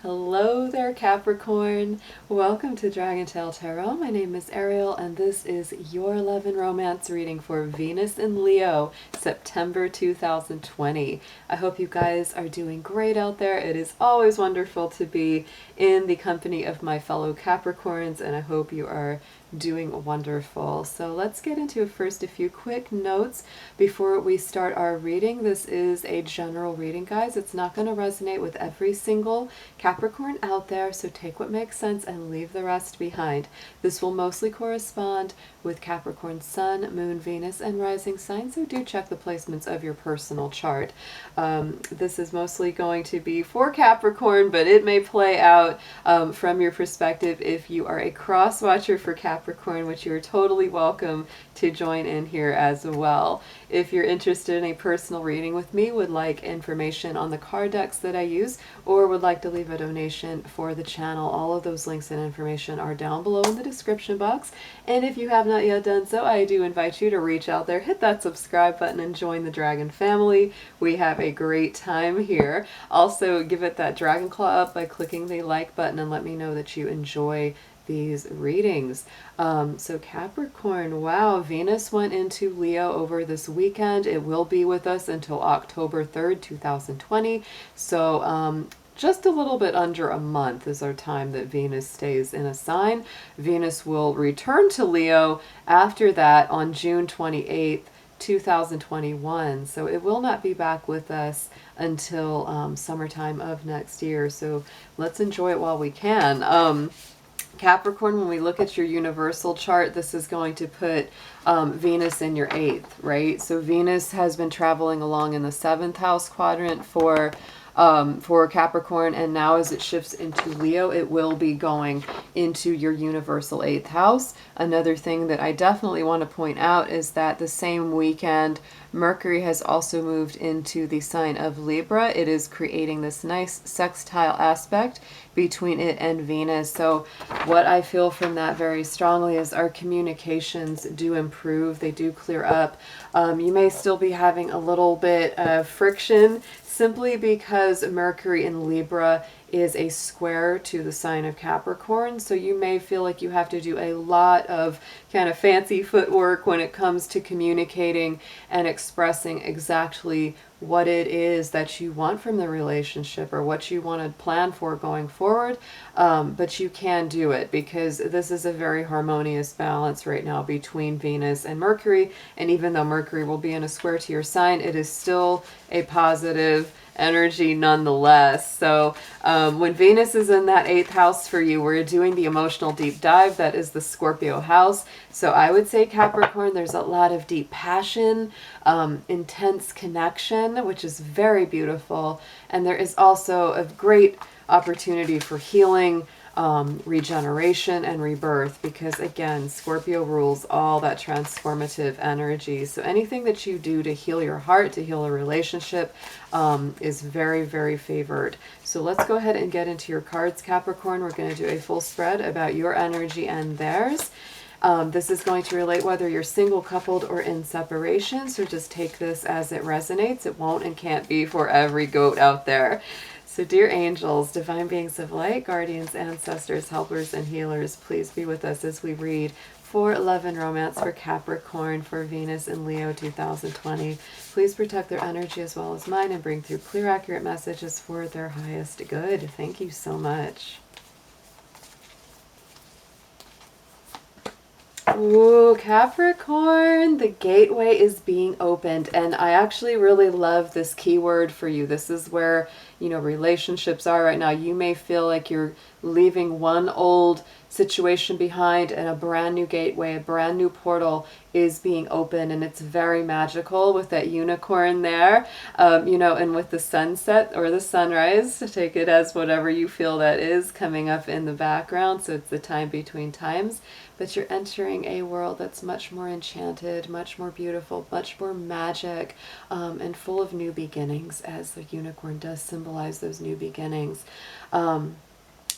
Hello there, Capricorn. Welcome to DragonTaleTarot. My name is Ariel, and this is your love and romance reading for Venus in Leo, September 2020. I hope you guys are doing great out there. It is always wonderful to be in the company of my fellow Capricorns, and I hope you are doing wonderful. So let's get into first a few quick notes before we start our reading. This is a general reading, guys. It's not going to resonate with every single Capricorn out there, so take what makes sense and leave the rest behind. This will mostly correspond with Capricorn Sun, Moon, Venus, and rising sign, so do check the placements of your personal chart. This is mostly going to be for Capricorn, but it may play out from your perspective if you are a cross watcher for Capricorn, which you are totally welcome to join in here as well. If you're interested in a personal reading with me, would like information on the card decks that I use, or would like to leave a donation for the channel, all of those links and information are down below in the description box. And if you have not yet done so, I do invite you to reach out there, hit that subscribe button, and join the Dragon family. We have a great time here. Also, give it that dragon claw up by clicking the like button and let me know that you enjoy these readings. So Capricorn, wow, Venus went into Leo over this weekend. It will be with us until October 3rd, 2020. So just a little bit under a month is our time that Venus stays in a sign. Venus will return to Leo after that on June 28th, 2021. So it will not be back with us until summertime of next year. So let's enjoy it while we can. Capricorn, when we look at your universal chart, this is going to put Venus in your 8th, right? So Venus has been traveling along in the 7th house quadrant for Capricorn, and now as it shifts into Leo, it will be going into your universal 8th house. Another thing that I definitely want to point out is that the same weekend, Mercury has also moved into the sign of Libra. It is creating this nice sextile aspect between it and Venus. So what I feel from that very strongly is our communications do improve. They do clear up. You may still be having a little bit of friction simply because Mercury in Libra is a square to the sign of Capricorn. So you may feel like you have to do a lot of kind of fancy footwork when it comes to communicating and expressing exactly what it is that you want from the relationship or what you want to plan for going forward. But you can do it because this is a very harmonious balance right now between Venus and Mercury. And even though Mercury will be in a square to your sign, it is still a positive energy nonetheless. So when Venus is in that 8th house for you, we're doing the emotional deep dive. That is the Scorpio house. So I would say, Capricorn, there's a lot of deep passion, intense connection, which is very beautiful. And there is also a great opportunity for healing, regeneration, and rebirth, because again, Scorpio rules all that transformative energy. So anything that you do to heal your heart, to heal a relationship, is very, very favored. So let's go ahead and get into your cards, Capricorn. We're going to do a full spread about your energy and theirs. This is going to relate whether you're single, coupled, or in separation. So just take this as it resonates. It won't and can't be for every goat out there. So dear angels, divine beings of light, guardians, ancestors, helpers, and healers, please be with us as we read for love and romance for Capricorn for Venus in Leo 2020. Please protect their energy as well as mine and bring through clear, accurate messages for their highest good. Thank you so much. Ooh, Capricorn, the gateway is being opened, and I actually really love this keyword for you. This is where, you know, relationships are right now. You may feel like you're leaving one old situation behind and a brand new gateway, a brand new portal is being opened, and it's very magical with that unicorn there, you know, and with the sunset or the sunrise, to take it as whatever you feel that is coming up in the background. So it's the time between times, but you're entering a world that's much more enchanted, much more beautiful, much more magic, and full of new beginnings, as the unicorn does symbolize those new beginnings.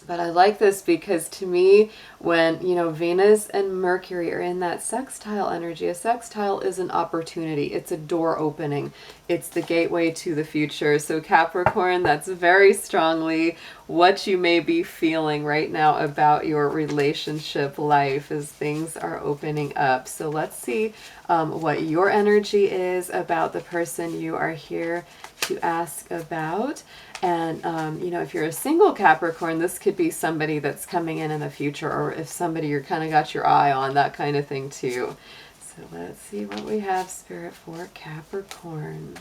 But I like this because to me, when, you know, Venus and Mercury are in that sextile energy, a sextile is an opportunity. It's a door opening. It's the gateway to the future. So Capricorn, that's very strongly what you may be feeling right now about your relationship life as things are opening up. So let's see what your energy is about the person you are here to ask about. And, you know, if you're a single Capricorn, this could be somebody that's coming in the future, or if somebody you're kind of got your eye on, that kind of thing too. So let's see what we have, Spirit, for Capricorn.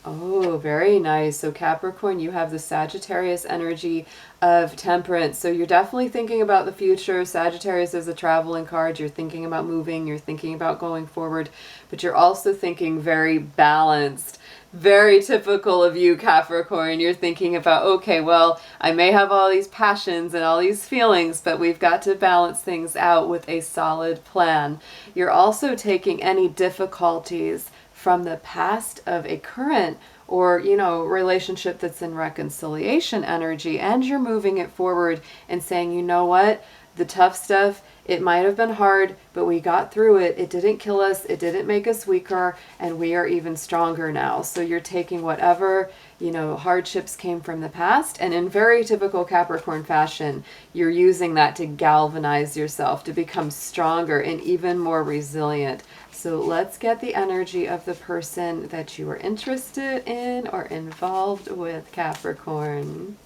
Oh, very nice. So Capricorn, you have the Sagittarius energy of Temperance. So you're definitely thinking about the future. Sagittarius is a traveling card. You're thinking about moving. You're thinking about going forward. But you're also thinking very balanced. Very typical of you, Capricorn. You're thinking about, okay, well, I may have all these passions and all these feelings, but we've got to balance things out with a solid plan. You're also taking any difficulties from the past of a current or, you know, relationship that's in reconciliation energy, and you're moving it forward and saying, you know what, the tough stuff, it might have been hard, but we got through it. It didn't kill us. It didn't make us weaker, and we are even stronger now. So you're taking whatever, you know, hardships came from the past, and in very typical Capricorn fashion, you're using that to galvanize yourself, to become stronger and even more resilient. So let's get the energy of the person that you are interested in or involved with, Capricorn.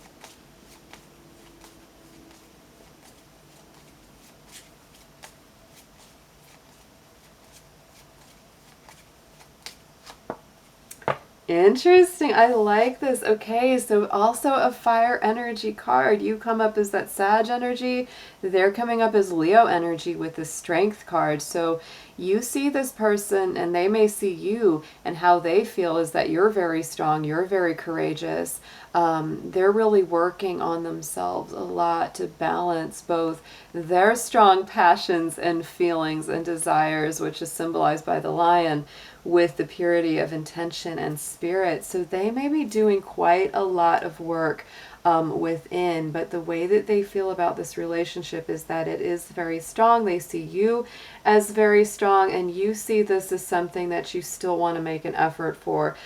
Interesting. I like this. Okay, so also a fire energy card. You come up as that Sag energy. They're coming up as Leo energy with the Strength card. So you see this person and they may see you, and how they feel is that you're very strong. You're very courageous. They're really working on themselves a lot to balance both their strong passions and feelings and desires, which is symbolized by the lion, with the purity of intention and spirit. So they may be doing quite a lot of work within, but the way that they feel about this relationship is that it is very strong. They see you as very strong, and you see this as something that you still want to make an effort for.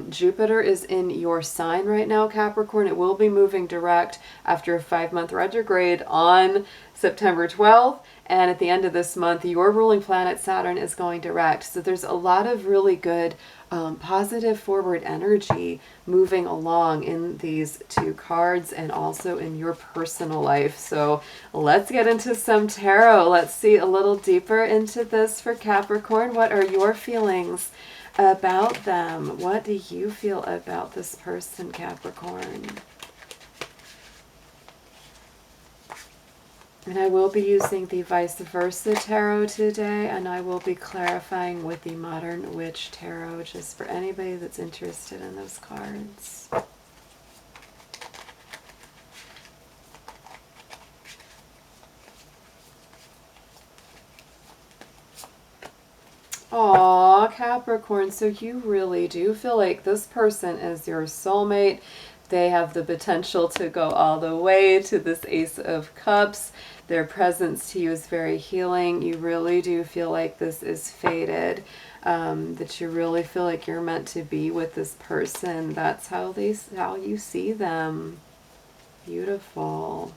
Jupiter is in your sign right now, Capricorn. It will be moving direct after a 5-month retrograde on September 12th. And at the end of this month, your ruling planet Saturn is going direct. So there's a lot of really good positive forward energy moving along in these two cards and also in your personal life. So let's get into some tarot. Let's see a little deeper into this for Capricorn. What are your feelings about them? What do you feel about this person, Capricorn? And I will be using the Vice Versa Tarot today, and I will be clarifying with the Modern Witch Tarot, just for anybody that's interested in those cards. Aw, Capricorn, so you really do feel like this person is your soulmate. They have the potential to go all the way to this Ace of Cups. Their presence to you is very healing. You really do feel like this is fated, that you really feel like you're meant to be with this person. That's how you see them. Beautiful.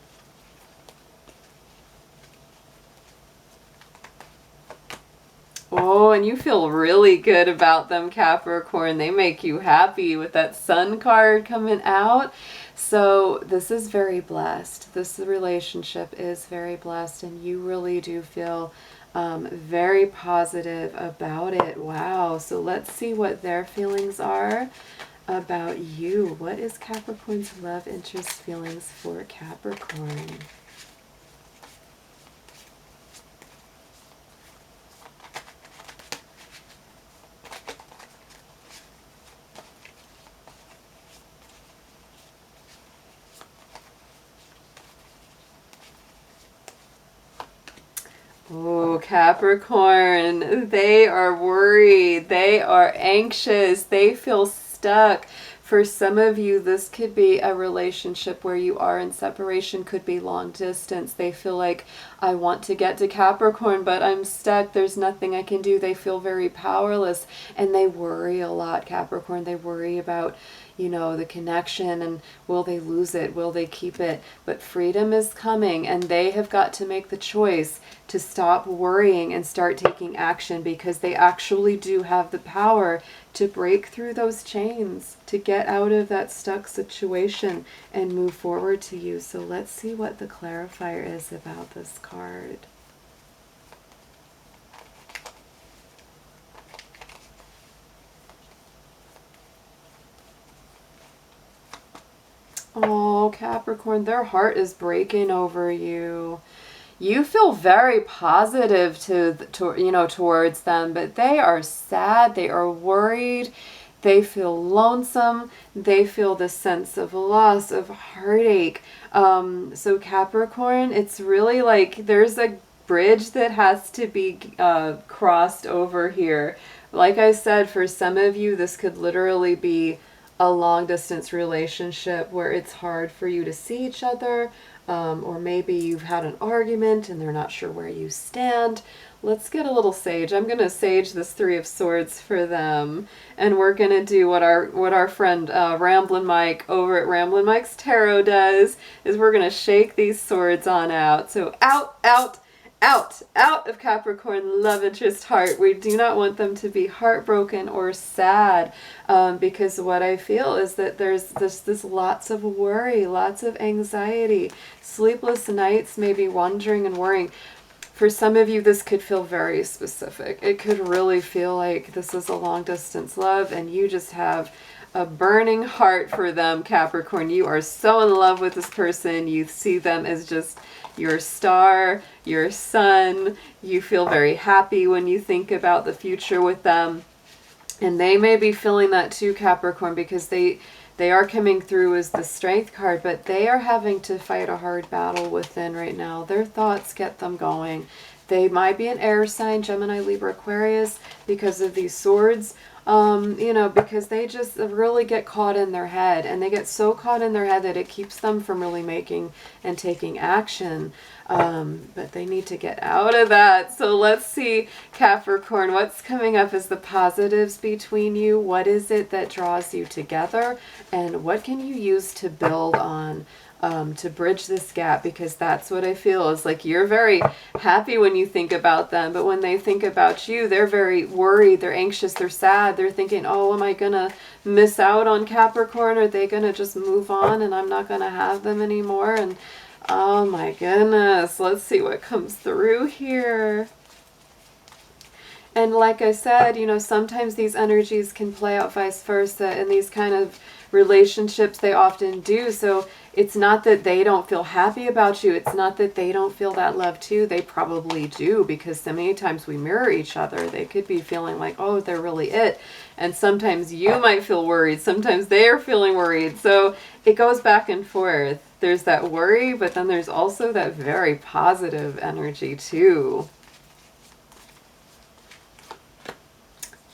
Oh, and you feel really good about them, Capricorn. They make you happy with that Sun card coming out. So this is very blessed. This relationship is very blessed, and you really do feel very positive about it. Wow. So let's see what their feelings are about you. What is Capricorn's love interest feelings for Capricorn? Oh, Capricorn, they are worried, they are anxious, they feel stuck. For some of you, this could be a relationship where you are in separation, could be long distance. They feel like, I want to get to Capricorn, but I'm stuck. There's nothing I can do. They feel very powerless, and they worry a lot, Capricorn. They worry about, you know, the connection, and will they lose it? Will they keep it? But freedom is coming, and they have got to make the choice to stop worrying and start taking action, because they actually do have the power to break through those chains, to get out of that stuck situation and move forward to you. So let's see what the clarifier is about this card. Oh, Capricorn, their heart is breaking over you. You feel very positive towards them, but they are sad, they are worried, they feel lonesome, they feel the sense of loss, of heartache. So Capricorn, it's really like there's a bridge that has to be crossed over here. Like I said, for some of you, this could literally be a long distance relationship where it's hard for you to see each other. Or maybe you've had an argument and they're not sure where you stand. Let's get a little sage. I'm going to sage this Three of Swords for them. And we're going to do what our friend Ramblin' Mike over at Ramblin' Mike's Tarot does, is we're going to shake these swords on out. So out, out, out, out of Capricorn love interest heart. We do not want them to be heartbroken or sad, because what I feel is that there's this lots of worry, lots of anxiety, sleepless nights, maybe wondering and worrying. For some of you, this could feel very specific. It could really feel like this is a long distance love and you just have a burning heart for them, Capricorn. You are so in love with this person. You see them as just your star, your sun. You feel very happy when you think about the future with them. And they may be feeling that too, Capricorn, because they are coming through as the Strength card, but they are having to fight a hard battle within right now. Their thoughts get them going. They might be an air sign, Gemini, Libra, Aquarius, because of these swords. Because they just really get caught in their head, and they get so caught in their head that it keeps them from really making and taking action. But they need to get out of that. So let's see, Capricorn, what's coming up as the positives between you? What is it that draws you together? And what can you use to build on? To bridge this gap, because that's what I feel is like you're very happy when you think about them, but when they think about you, they're very worried, they're anxious, they're sad, they're thinking, oh, am I gonna miss out on Capricorn? Are they gonna just move on and I'm not gonna have them anymore? And oh my goodness, let's see what comes through here. And like I said, sometimes these energies can play out vice versa in these kind of relationships. They often do. So it's not that they don't feel happy about you. It's not that they don't feel that love too. They probably do, because so many times we mirror each other. They could be feeling like, oh, they're really it. And sometimes you might feel worried. Sometimes they're feeling worried. So it goes back and forth. There's that worry, but then there's also that very positive energy too.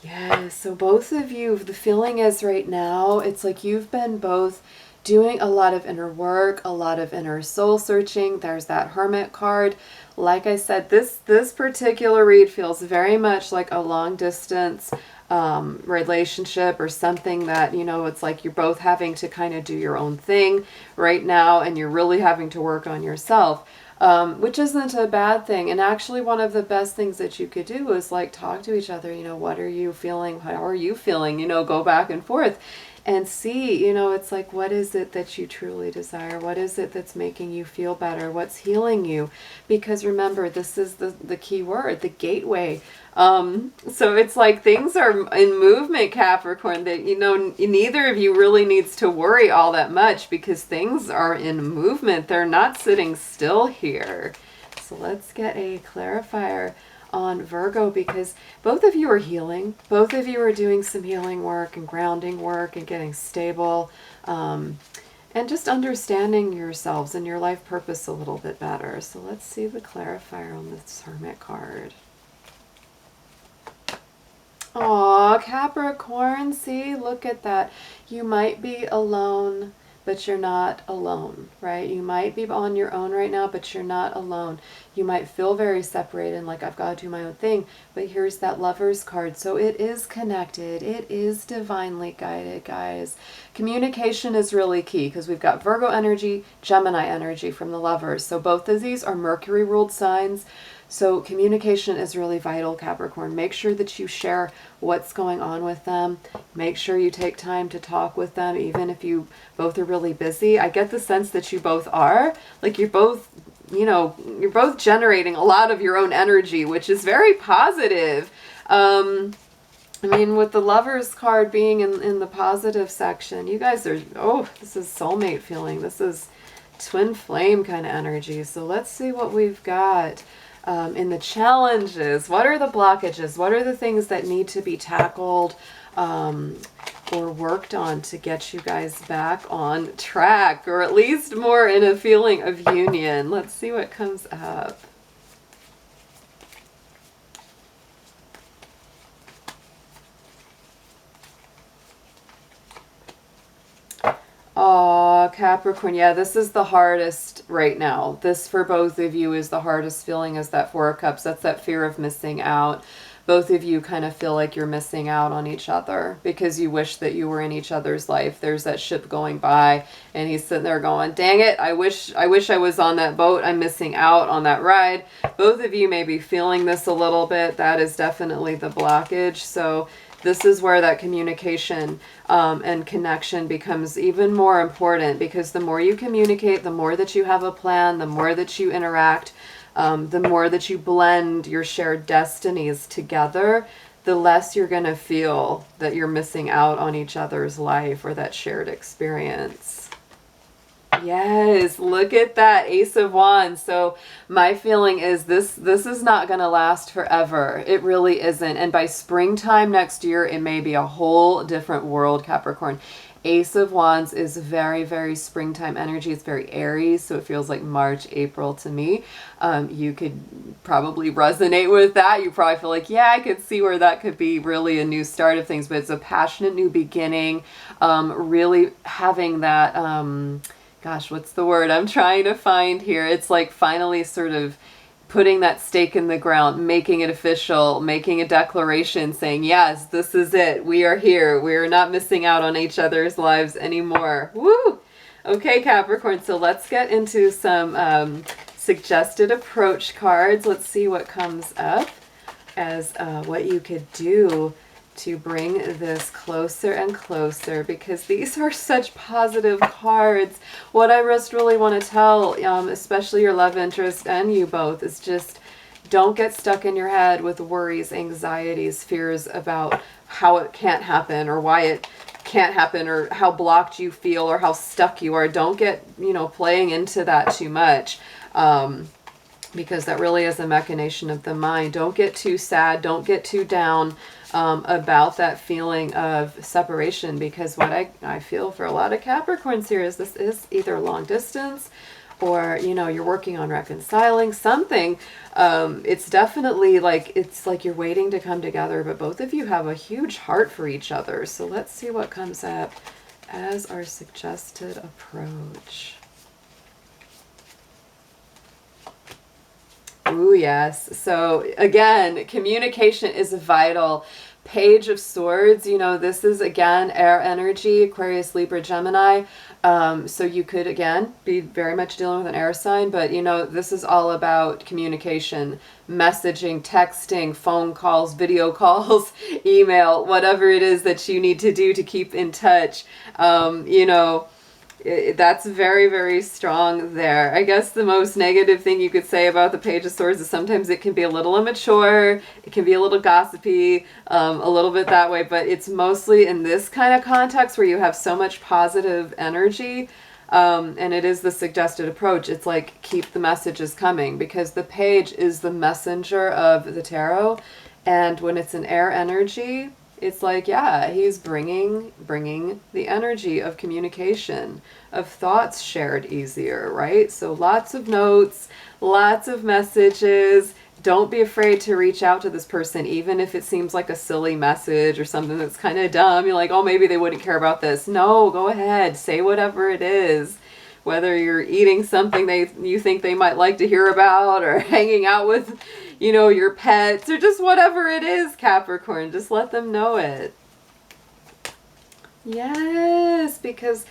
Yes, so both of you, the feeling is right now, it's like you've been both doing a lot of inner work, a lot of inner soul searching. There's that Hermit card. Like I said, this particular read feels very much like a long distance relationship, or something that, it's like you're both having to kind of do your own thing right now, and you're really having to work on yourself. Which isn't a bad thing. And actually one of the best things that you could do is like talk to each other, what are you feeling? How are you feeling? Go back and forth and see, it's like, what is it that you truly desire? What is it that's making you feel better? What's healing you? Because remember, this is the key word, the gateway. So it's like things are in movement, Capricorn, that, neither of you really needs to worry all that much, because things are in movement. They're not sitting still here. So let's get a clarifier on Virgo, because both of you are healing. Both of you are doing some healing work and grounding work and getting stable. And and just understanding yourselves and your life purpose a little bit better. So let's see the clarifier on this Hermit card. Aw, Capricorn, see, look at that. You might be alone, but you're not alone, right? You might be on your own right now, but you're not alone. You might feel very separated and like, I've got to do my own thing, but here's that Lovers card. So it is connected. It is divinely guided, guys. Communication is really key because we've got Virgo energy, Gemini energy from the Lovers. So both of these are Mercury ruled signs. So communication is really vital, Capricorn. Make sure that you share what's going on with them. Make sure you take time to talk with them, even if you both are really busy. I get the sense that you both are. Like you're both, you know, you're both generating a lot of your own energy, which is very positive. I mean, with the Lovers card being in the positive section, you guys are, oh, this is soulmate feeling. This is twin flame kind of energy. So let's see what we've got. In the challenges, what are the blockages? What are the things that need to be tackled or worked on to get you guys back on track, or at least more in a feeling of union? Let's see what comes up. Oh, Capricorn, yeah, this is the hardest right now. This for both of you is the hardest feeling, is that Four of Cups. That's that fear of missing out. Both of you kind of feel like you're missing out on each other because you wish that you were in each other's life. There's that ship going by and he's sitting there going, dang it, I wish I was on that boat. I'm missing out on that ride. Both of you may be feeling this a little bit. That is definitely the blockage. So this is where that communication and connection becomes even more important, because the more you communicate, the more that you have a plan, the more that you interact, the more that you blend your shared destinies together, the less you're going to feel that you're missing out on each other's life or that shared experience. Yes, look at that Ace of Wands. So my feeling is this is not going to last forever. It really isn't. And by springtime next year, it may be a whole different world, Capricorn. Ace of Wands is very, very springtime energy. It's very Aries, so it feels like March, April to me. You could probably resonate with that. You probably feel like, yeah, I could see where that could be really a new start of things. But it's a passionate new beginning. Really having that... gosh, what's the word I'm trying to find here? It's like finally sort of putting that stake in the ground, making it official, making a declaration saying, yes, this is it. We are here. We are not missing out on each other's lives anymore. Woo! Okay, Capricorn, so let's get into some suggested approach cards. Let's see what comes up as what you could do to bring this closer and closer, because these are such positive cards. What I just really want to tell, especially your love interest and you both, is just don't get stuck in your head with worries, anxieties, fears about how it can't happen or why it can't happen or how blocked you feel or how stuck you are. Don't get, playing into that too much. Because that really is a machination of the mind. Don't get too sad. Don't get too down about that feeling of separation, because what I feel for a lot of Capricorns here is this is either long distance or, you're working on reconciling something. It's definitely it's like you're waiting to come together, but both of you have a huge heart for each other. So let's see what comes up as our suggested approach. Ooh, yes. So again, communication is vital. Page of Swords, this is again air energy, Aquarius, Libra, Gemini. So you could again be very much dealing with an air sign, but this is all about communication, messaging, texting, phone calls, video calls, email, whatever it is that you need to do to keep in touch. That's very, very strong there. I guess the most negative thing you could say about the Page of Swords is sometimes it can be a little immature, it can be a little gossipy, a little bit that way, but it's mostly in this kind of context where you have so much positive energy, and it is the suggested approach. It's like, keep the messages coming, because the Page is the messenger of the tarot, and when it's an air energy, It's like, yeah, he's bringing the energy of communication, of thoughts shared easier, right? So lots of notes, lots of messages. Don't be afraid to reach out to this person, even if it seems like a silly message or something that's kind of dumb. You're like, oh, maybe they wouldn't care about this. No, go ahead. Say whatever it is. Whether you're eating something you think they might like to hear about, or hanging out with, you know, your pets, or just whatever it is, Capricorn, just let them know it. Yes, because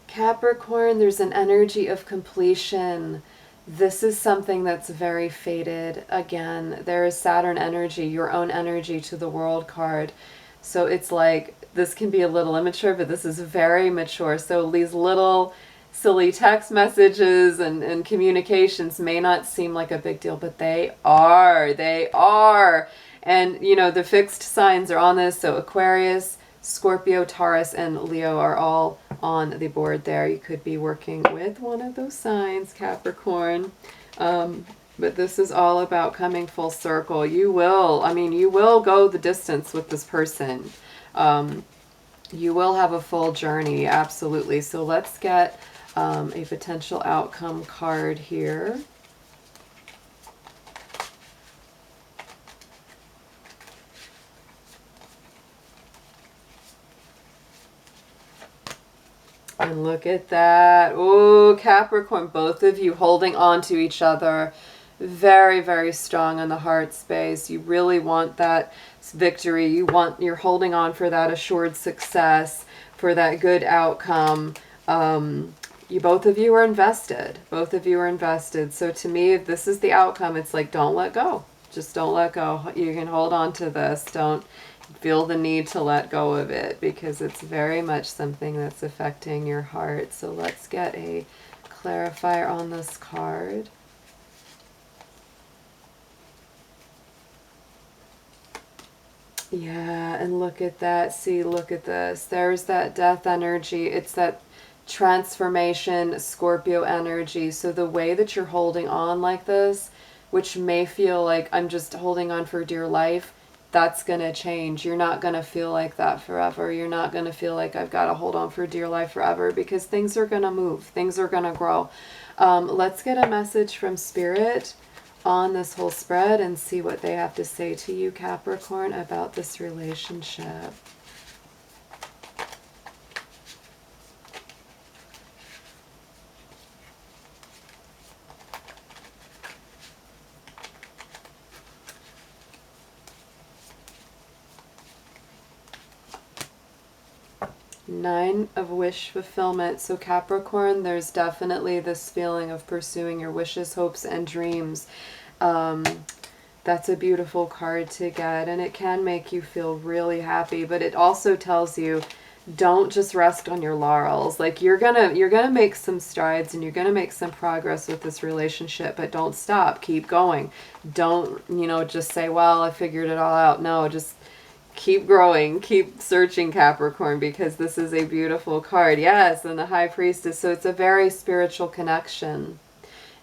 Capricorn, there's an energy of completion. This is something that's very fated. Again, there is Saturn energy, your own energy to the World card. So it's like, this can be a little immature, but this is very mature. So these little silly text messages and communications may not seem like a big deal, but they are. They are. And, you know, the fixed signs are on this. So Aquarius, Scorpio, Taurus, and Leo are all on the board there. You could be working with one of those signs, Capricorn. But this is all about coming full circle. You will go the distance with this person. You will have a full journey, absolutely. So let's get a potential outcome card here. And look at that. Oh, Capricorn, both of you holding on to each other. Very, very strong in the heart space. You really want that victory. You're holding on for that assured success, for that good outcome. Both of you are invested. Both of you are invested. So to me, if this is the outcome, it's like, don't let go. Just don't let go. You can hold on to this. Don't feel the need to let go of it, because it's very much something that's affecting your heart. So let's get a clarifier on this card. Yeah, and look at that. See, look at this. There's that death energy. It's that transformation, Scorpio energy. So the way that you're holding on like this, which may feel like I'm just holding on for dear life, that's going to change. You're not going to feel like that forever. You're not going to feel like I've got to hold on for dear life forever, because things are going to move. Things are going to grow. Let's get a message from Spirit on this whole spread and see what they have to say to you, Capricorn, about this relationship. Nine of wish fulfillment. So Capricorn, there's definitely this feeling of pursuing your wishes, hopes, and dreams. That's a beautiful card to get, and it can make you feel really happy, but it also tells you, don't just rest on your laurels. Like, you're gonna make some strides and you're gonna make some progress with this relationship, but don't stop. Keep going. Don't, just say, well, I figured it all out. No, just keep growing, keep searching, Capricorn, because this is a beautiful card. Yes, and the High Priestess. So it's a very spiritual connection.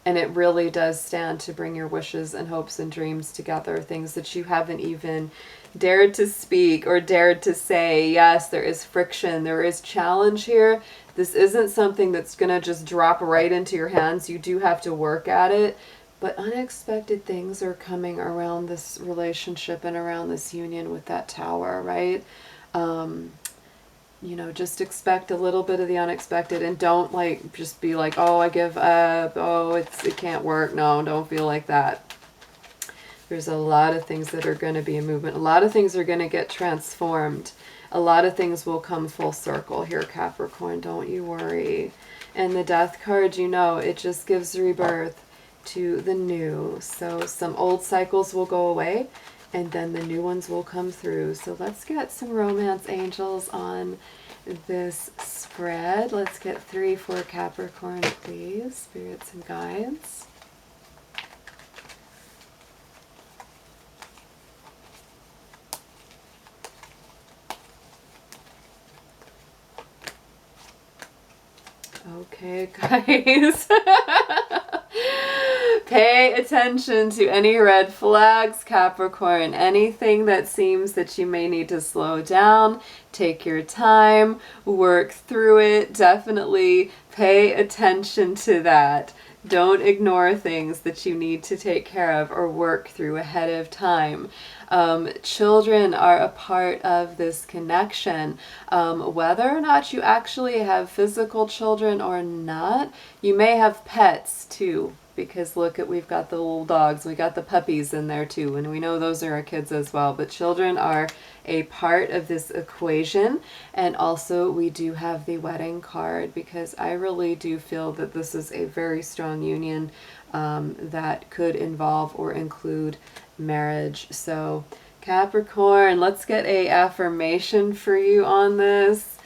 And it really does stand to bring your wishes and hopes and dreams together, things that you haven't even dared to speak or dared to say. Yes, there is friction. There is challenge here. This isn't something that's going to just drop right into your hands. You do have to work at it. But unexpected things are coming around this relationship and around this union with that Tower, right? Just expect a little bit of the unexpected, and don't just be like, oh, I give up, oh, it can't work. No, don't feel like that. There's a lot of things that are going to be in movement. A lot of things are going to get transformed. A lot of things will come full circle here, Capricorn. Don't you worry. And the Death card, it just gives rebirth to the new. So some old cycles will go away, and then the new ones will come through. So let's get some romance angels on this spread. Let's get 3 for Capricorn, please. Spirits and guides. Okay, guys. Pay attention to any red flags, Capricorn. Anything that seems that you may need to slow down, take your time, work through it. Definitely pay attention to that. Don't ignore things that you need to take care of or work through ahead of time. Children are a part of this connection. Whether or not you actually have physical children or not, you may have pets too. Because look at, we've got the little dogs, we got the puppies in there too, and we know those are our kids as well. But children are a part of this equation. And also we do have the wedding card, because I really do feel that this is a very strong union that could involve or include marriage. So Capricorn, let's get a affirmation for you on this.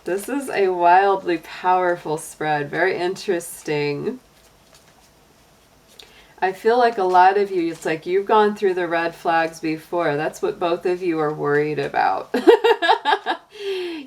This is a wildly powerful spread, very interesting. I feel like a lot of you, it's like you've gone through the red flags before. That's what both of you are worried about.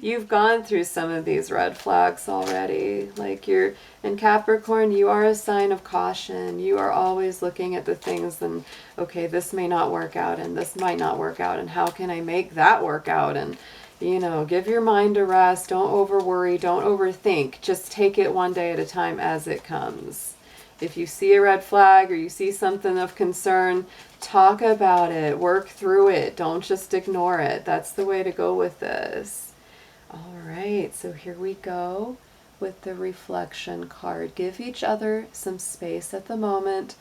You've gone through some of these red flags already. Like you're in Capricorn, you are a sign of caution. You are always looking at the things and, okay, this may not work out and this might not work out, and how can I make that work out? And, you know, give your mind a rest. Don't over worry. Don't overthink. Just take it one day at a time as it comes. If you see a red flag or you see something of concern, talk about it, work through it. Don't just ignore it. That's the way to go with this. All right, so here we go with the reflection card. Give each other some space at the moment.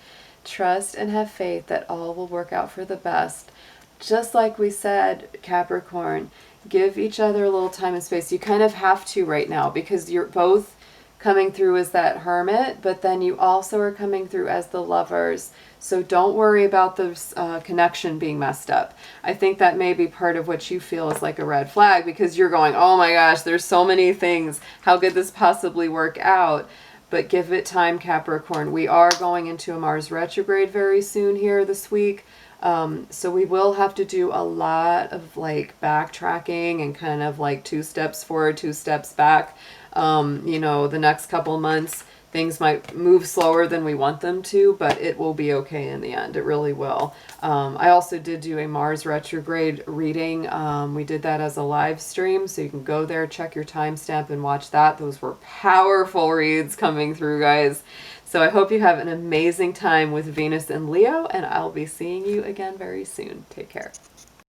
Trust and have faith that all will work out for the best. Just like we said, Capricorn, give each other a little time and space. You kind of have to right now, because you're both coming through as that hermit, but then you also are coming through as the lovers. So don't worry about the connection being messed up. I think that may be part of what you feel is like a red flag, because you're going, oh my gosh, there's so many things. How could this possibly work out? But give it time, Capricorn. We are going into a Mars retrograde very soon here this week. So we will have to do a lot of like backtracking and kind of like 2 steps forward, 2 steps back. You know, the next couple months, things might move slower than we want them to, but it will be okay in the end. It really will. I also did do a Mars retrograde reading. We did that as a live stream, so you can go there, check your timestamp and watch that. Those were powerful reads coming through, guys. So I hope you have an amazing time with Venus and Leo, and I'll be seeing you again very soon. Take care.